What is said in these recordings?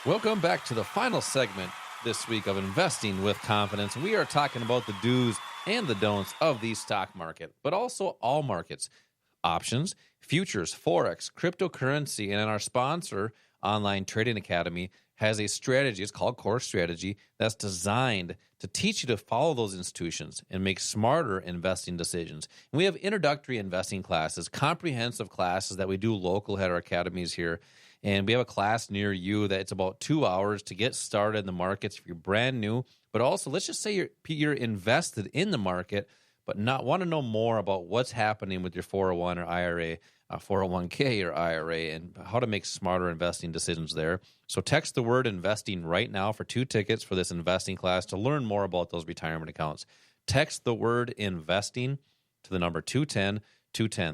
Welcome back to the final segment this week of Investing with Confidence. We are talking about the do's and the don'ts of the stock market, but also all markets, options, futures, forex, cryptocurrency, and our sponsor, Online Trading Academy, has a strategy. It's called Core Strategy that's designed to teach you to follow those institutions and make smarter investing decisions. And we have introductory investing classes, comprehensive classes that we do local at our academies here. And we have a class near you that it's about 2 hours to get started in the markets if you're brand new. But also, let's just say you're invested in the market, but not want to know more about what's happening with your 401 or IRA, 401k or IRA, and how to make smarter investing decisions there. So text the word investing right now for 2 tickets for this investing class to learn more about those retirement accounts. Text the word investing to the number 210-210.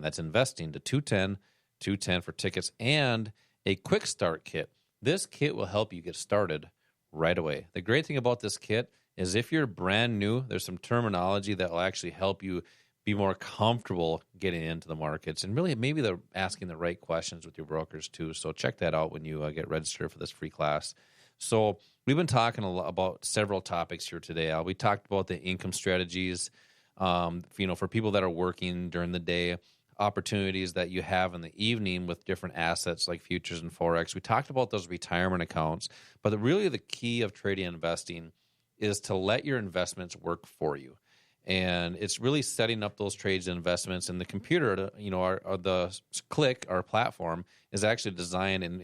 That's investing to 210-210 for tickets and a quick start kit. This kit will help you get started right away. The great thing about this kit is if you're brand new, there's some terminology that will actually help you be more comfortable getting into the markets, and really maybe they're asking the right questions with your brokers too. So check that out when you get registered for this free class. So we've been talking about several topics here today. We talked about the income strategies, for people that are working during the day, opportunities that you have in the evening with different assets like futures and forex. We talked about those retirement accounts, but really the key of trading and investing is to let your investments work for you. And it's really setting up those trades and investments. And the computer, the Click, our platform, is actually designed and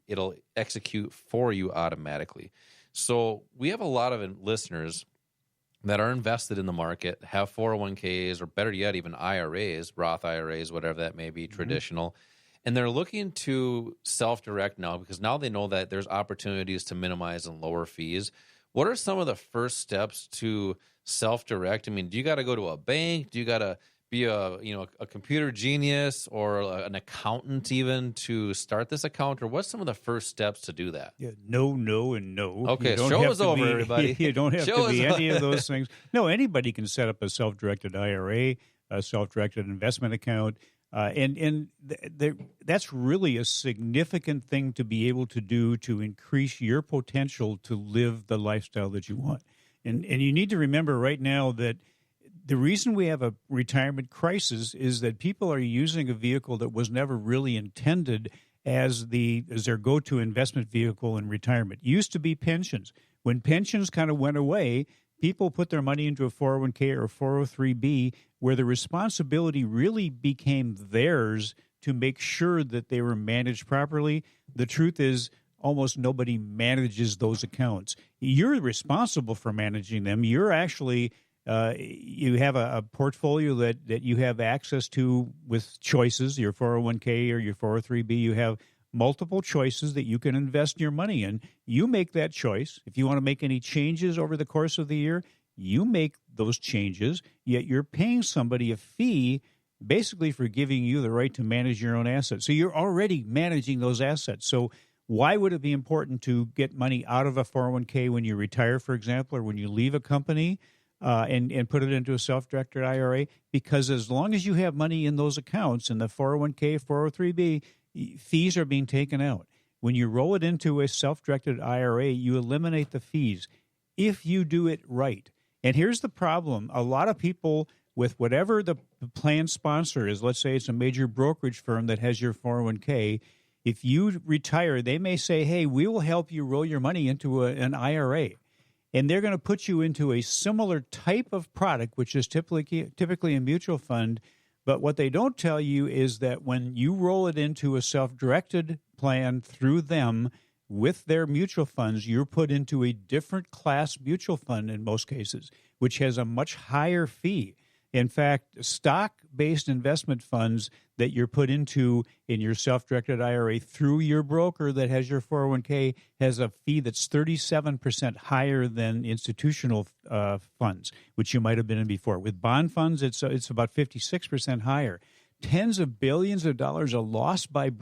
it'll execute for you automatically. So we have a lot of listeners that are invested in the market, have 401ks, or better yet, even IRAs, Roth IRAs, whatever that may be, traditional. And they're looking to self-direct now because now they know that there's opportunities to minimize and lower fees. What are some of the first steps to self-direct? I mean, do you got to go to a bank? Do you got to be a computer genius or an accountant even to start this account? Or what's some of the first steps to do that? Yeah, no, and no. Okay, show is over, everybody. You don't have to be any of those things. No, anybody can set up a self-directed IRA, a self-directed investment account, that's really a significant thing to be able to do to increase your potential to live the lifestyle that you want. And you need to remember right now that the reason we have a retirement crisis is that people are using a vehicle that was never really intended as their go-to investment vehicle in retirement. It used to be pensions. When pensions kind of went away, people put their money into a 401k or 403b where the responsibility really became theirs to make sure that they were managed properly. The truth is almost nobody manages those accounts. You're responsible for managing them. You're actually you have a portfolio that you have access to with choices, your 401k or your 403b. You have multiple choices that you can invest your money in. You make that choice. If you want to make any changes over the course of the year, you make those changes, yet you're paying somebody a fee basically for giving you the right to manage your own assets. So you're already managing those assets. So why would it be important to get money out of a 401k when you retire, for example, or when you leave a company and put it into a self-directed IRA? Because as long as you have money in those accounts, in the 401k, 403b, fees are being taken out. When you roll it into a self-directed IRA, you eliminate the fees if you do it right. And here's the problem. A lot of people with whatever the plan sponsor is, let's say it's a major brokerage firm that has your 401k, if you retire, they may say, hey, we will help you roll your money into an IRA. And they're going to put you into a similar type of product, which is typically a mutual fund. But what they don't tell you is that when you roll it into a self-directed plan through them with their mutual funds, you're put into a different class mutual fund in most cases, which has a much higher fee. In fact, stock-based investment funds that you're put into in your self-directed IRA through your broker that has your 401k has a fee that's 37% higher than institutional funds, which you might have been in before. With bond funds, it's about 56% higher. Tens of billions of dollars are lost by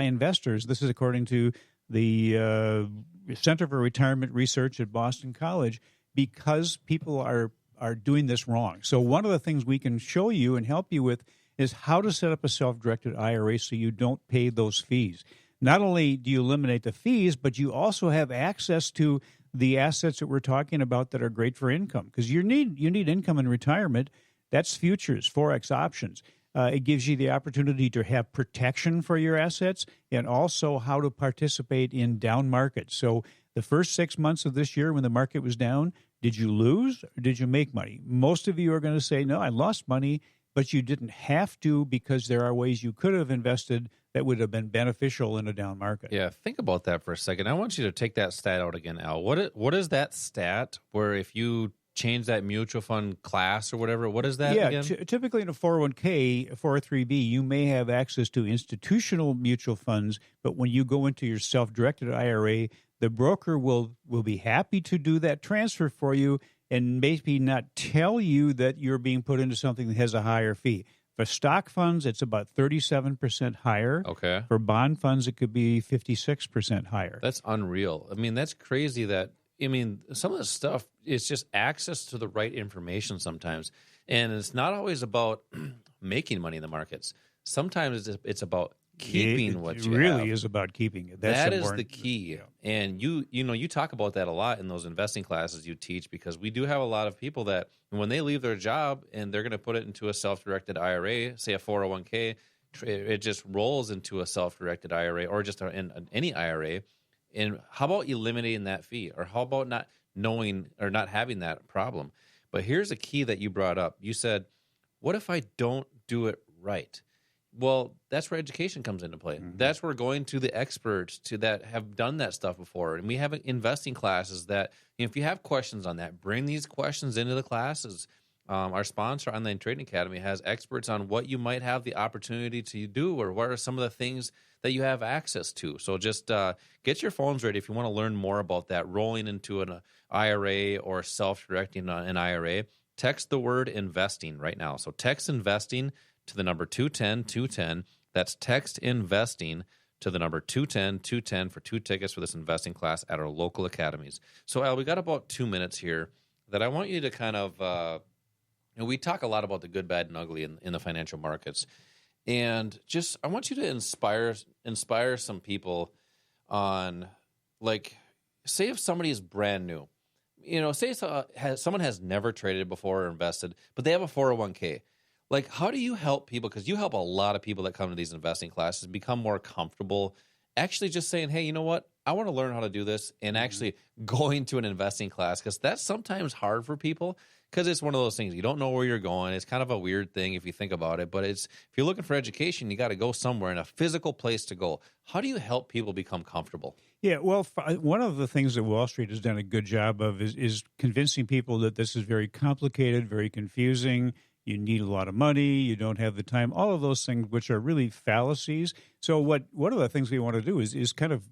investors. This is according to the Center for Retirement Research at Boston College, because people are doing this wrong. So one of the things we can show you and help you with is how to set up a self-directed IRA so you don't pay those fees. not only do you eliminate the fees, but you also have access to the assets that we're talking about that are great for income, because you need income in retirement. That's futures, Forex options. It gives you the opportunity to have protection for your assets and also how to participate in down markets. So the first 6 months of this year when the market was down, did you lose or did you make money? Most of you are going to say, no, I lost money, but you didn't have to, because there are ways you could have invested that would have been beneficial in a down market. Yeah, think about that for a second. I want you to take that stat out again, Al. What is that stat where if you change that mutual fund class or whatever, what is that again? Typically in a 401k, 403b, you may have access to institutional mutual funds, but when you go into your self-directed IRA, the broker will be happy to do that transfer for you and maybe not tell you that you're being put into something that has a higher fee. For stock funds, it's about 37% higher. Okay. For bond funds, it could be 56% higher. That's unreal. I mean, that's crazy that, some of this stuff is just access to the right information sometimes. And it's not always about making money in the markets. Sometimes it's about keeping what you have. It really is about keeping it. That is the key. Yeah. And you talk about that a lot in those investing classes you teach, because we do have a lot of people that when they leave their job and they're going to put it into a self-directed IRA, say a 401k, it just rolls into a self-directed IRA or just in any IRA. And how about eliminating that fee? Or how about not knowing or not having that problem? But here's a key that you brought up. You said, what if I don't do it right? Well, that's where education comes into play. Mm-hmm. That's where going to the experts that have done that stuff before. And we have investing classes that, if you have questions on that, bring these questions into the classes. Our sponsor, Online Trading Academy, has experts on what you might have the opportunity to do, or what are some of the things that you have access to. So just get your phones ready if you want to learn more about that, rolling into an IRA or self-directing an IRA. Text the word investing right now. So text investing to the number 210-210. That's text investing to the number 210-210 for 2 tickets for this investing class at our local academies. So, Al, we got about 2 minutes here that I want you to kind of we talk a lot about the good, bad, and ugly in the financial markets. And just I want you to inspire some people on, like, say if somebody is brand new. Say someone has never traded before or invested, but they have a 401k. Like, how do you help people? Because you help a lot of people that come to these investing classes become more comfortable actually just saying, hey, you know what? I want to learn how to do this, and actually going to an investing class, because that's sometimes hard for people, because it's one of those things. You don't know where you're going. It's kind of a weird thing if you think about it, but if you're looking for education, you got to go somewhere in a physical place to go. How do you help people become comfortable? Yeah, well, one of the things that Wall Street has done a good job of is convincing people that this is very complicated, very confusing. You need a lot of money. You don't have the time. All of those things, which are really fallacies. So one of the things we want to do is kind of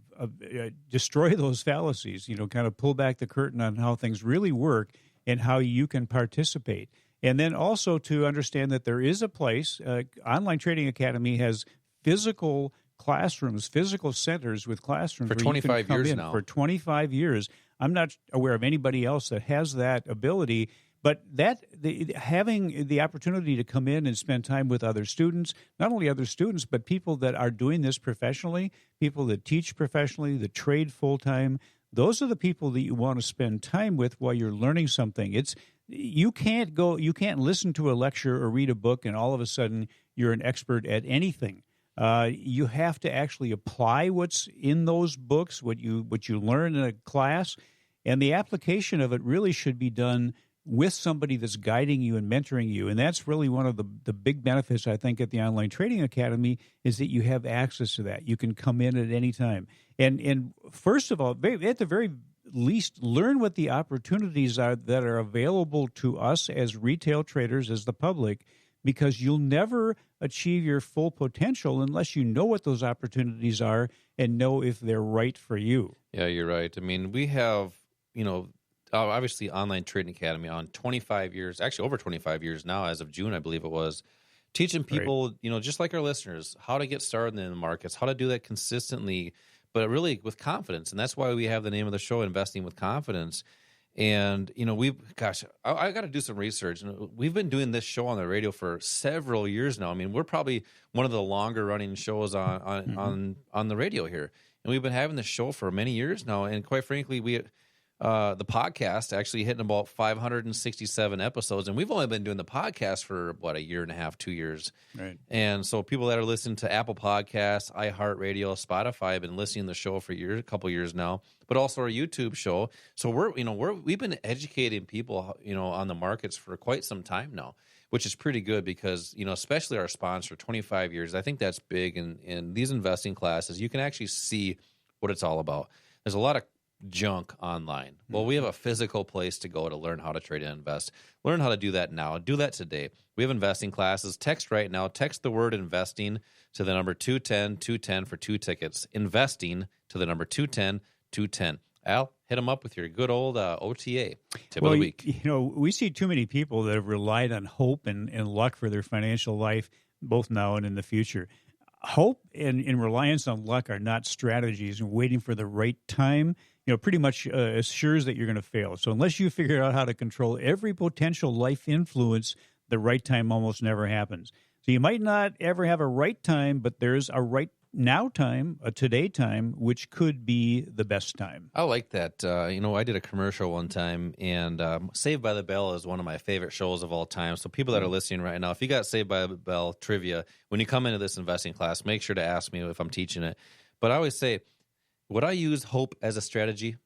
destroy those fallacies. Kind of pull back the curtain on how things really work and how you can participate. And then also to understand that there is a place. Online Trading Academy has physical classrooms, physical centers with classrooms for 25 years now. For 25 years, I'm not aware of anybody else that has that ability. But having the opportunity to come in and spend time with other students, not only other students, but people that are doing this professionally, people that teach professionally, that trade full-time, those are the people that you want to spend time with while you're learning something. You can't listen to a lecture or read a book and all of a sudden you're an expert at anything. You have to actually apply what's in those books, what you learn in a class, and the application of it really should be done with somebody that's guiding you and mentoring you. And that's really one of the big benefits, I think, at the Online Trading Academy, is that you have access to that. You can come in at any time. And first of all, at the very least, learn what the opportunities are that are available to us as retail traders, as the public, because you'll never achieve your full potential unless you know what those opportunities are and know if they're right for you. Yeah, you're right. I mean, we have, obviously Online Trading Academy on 25 years, actually over 25 years now, as of June, I believe it was, teaching people, right, just like our listeners, how to get started in the markets, how to do that consistently, but really with confidence. And that's why we have the name of the show, Investing with Confidence. And, you know, I got to do some research. We've been doing this show on the radio for several years now. I mean, we're probably one of the longer running shows on the radio here. And we've been having this show for many years now. And quite frankly, the podcast actually hitting about 567 episodes. And we've only been doing the podcast for, a year and a half, 2 years. Right. And so people that are listening to Apple Podcasts, iHeartRadio, Spotify have been listening to the show for a couple years now, but also our YouTube show. So we've been educating people, on the markets for quite some time now, which is pretty good because, especially our sponsor, 25 years. I think that's big in these investing classes. You can actually see what it's all about. There's a lot of junk online. Well, we have a physical place to go to learn how to trade and invest. Learn how to do that now. Do that today. We have investing classes. Text right now. Text the word investing to the number 210-210 for 2 tickets. Investing to the number 210-210. Al, hit them up with your good old OTA tip of the week. We see too many people that have relied on hope and luck for their financial life, both now and in the future. Hope and reliance on luck are not strategies, and waiting for the right time pretty much assures that you're going to fail. So unless you figure out how to control every potential life influence, the right time almost never happens. So you might not ever have a right time, but there's a right now time, a today time, which could be the best time. I like that. I did a commercial one time, and Saved by the Bell is one of my favorite shows of all time. So people that are listening right now, if you got Saved by the Bell trivia, when you come into this investing class, make sure to ask me if I'm teaching it. But I always say, would I use hope as a strategy?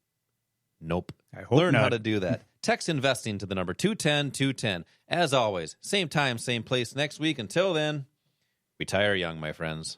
Nope. I hope Learn not. how to do that. Text investing to the number 210-210. As always, same time, same place next week. Until then, retire young, my friends.